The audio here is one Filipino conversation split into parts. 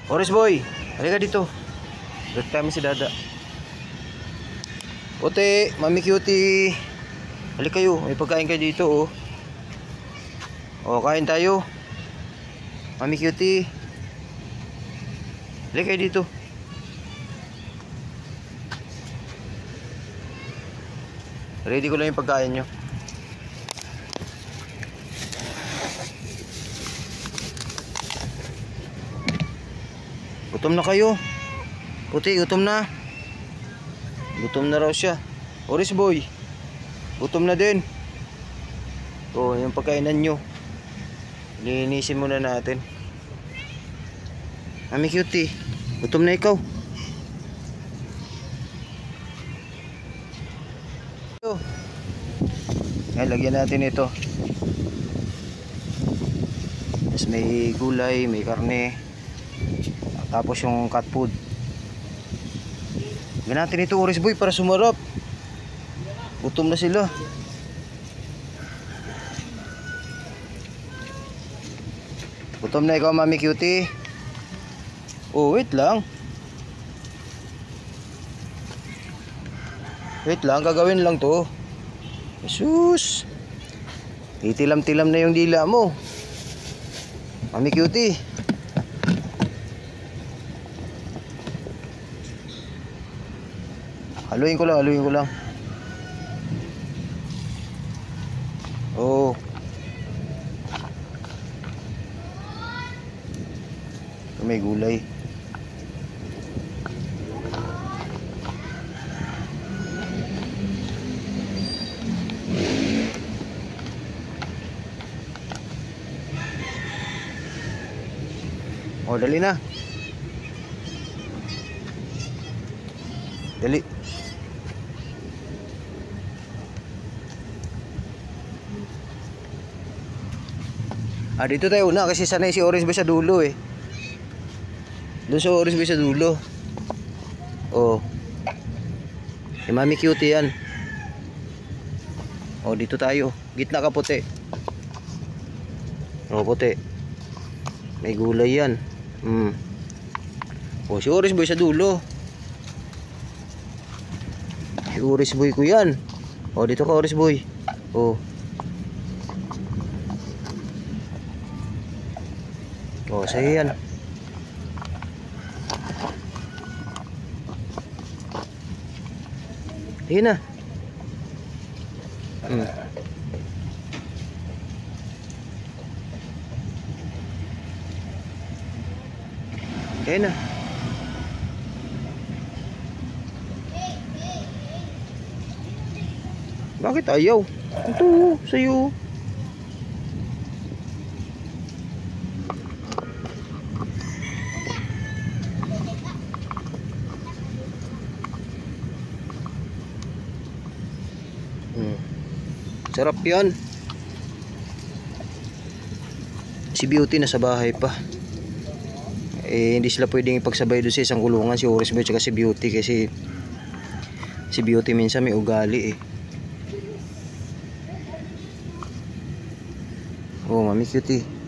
Orange boy, halika dito. Break time si Dada. Puti, Mami Cutie. Halika kayo, may pagkain kayo dito oh. Oh, kain tayo. Mami Cutie. Halika kayo dito. Ready ko lang yung pagkain nyo. Gutom na kayo. Puti, gutom na. Gutom na raw siya. Orange boy, gutom na din. Oh, yung pagkainan nyo. Linisin muna natin. Mami Cutie, gutom na ikaw. Ay, lagyan natin ito. Tapos may gulay, may karne. Tapos yung cat food. Lagyan natin ito, Orange boy, para sumarap. Gutom na sila. Gutom na ikaw, Mami Cutie. Oh, wait lang. Wait lang, gagawin lang to. Jesus. Titilam-tilam na yung dila mo, Mami Cutie. Haluin ko lang, haluin ko lang. Oh. May gulay. Oh, dali na. Dali. Dito tayo una kasi sanay si Orange boy sa dulo eh. Doon sa Orange boy sa dulo. Oh. Si Mami Cutie yan. Oh, dito tayo. Gitna ka, Puti. Oh, Puti. May gulay yan. Oh, si Orange boy sa dulo. Si Orange boy ko yan. Oh, dito ka, Orange boy. Oh. Oh, sa'yo yan. Ayun na. Ayun na. Bakit ayaw? Ito, sa'yo. Sarap yan. Si Beauty nasa bahay pa. Hindi sila pwedeng ipagsabay doon sa isang kulungan, si Orange boy at si Beauty, kasi si Beauty minsan may ugali eh. Oh, Mami Cutie.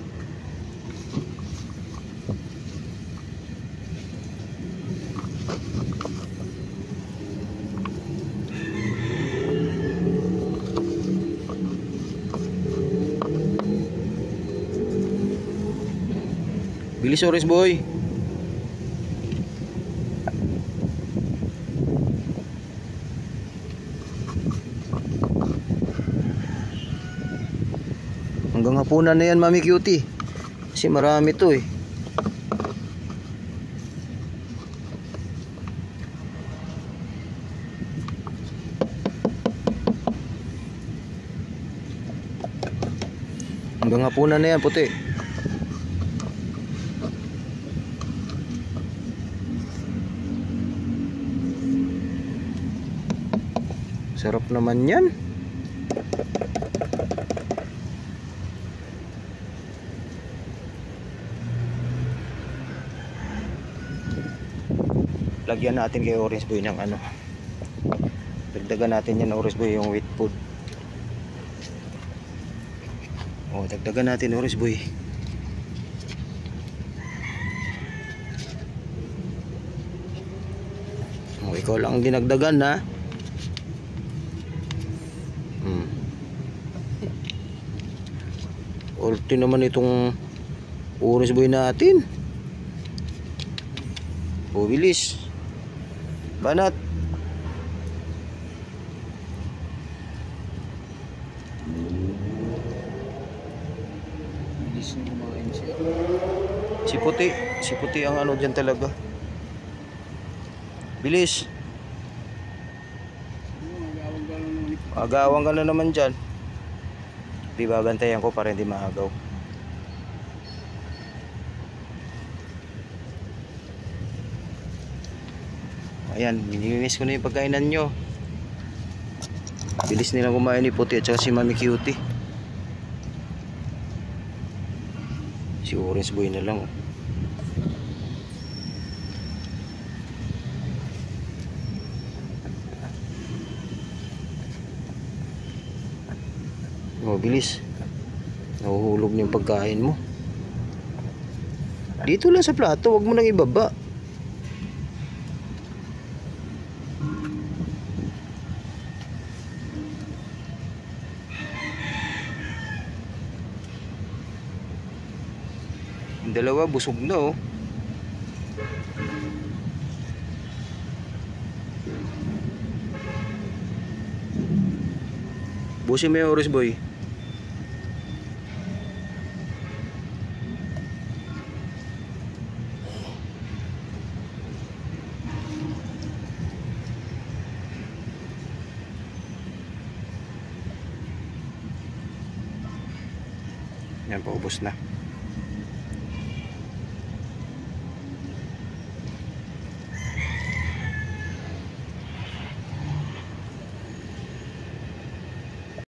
Bilis, Orange boy. Hanggang hapunan na yan, Mami Cutie. Kasi marami to eh. Hanggang hapunan na yan, Puti. Sarap naman yan. Lagyan natin kay Orange boy ng ano. Dagdagan natin yan, Orange boy, yung wheat food. Oh, dagdagan natin, Orange boy. ikaw lang ang dinagdagan na. Ulti naman itong orange boy natin. O, bilis. Banat. Bilis na kumain siya. Si puti ang ano dyan talaga. Bilis. Agawang ka na naman dyan. Di babantayan ko para hindi maagaw. Ayan, minimiss ko na yung pagkainan nyo. Bilis nilang kumain ni Puti at saka si Mami Cutie. Si Orange Boy na lang. Oh, bilis. Nahuhulog na yung pagkain mo. Dito lang sa plato, wag mo nang ibaba. Yung dalawa busog na oh. Busin mo yung Orange Boy. Yan, paubos na.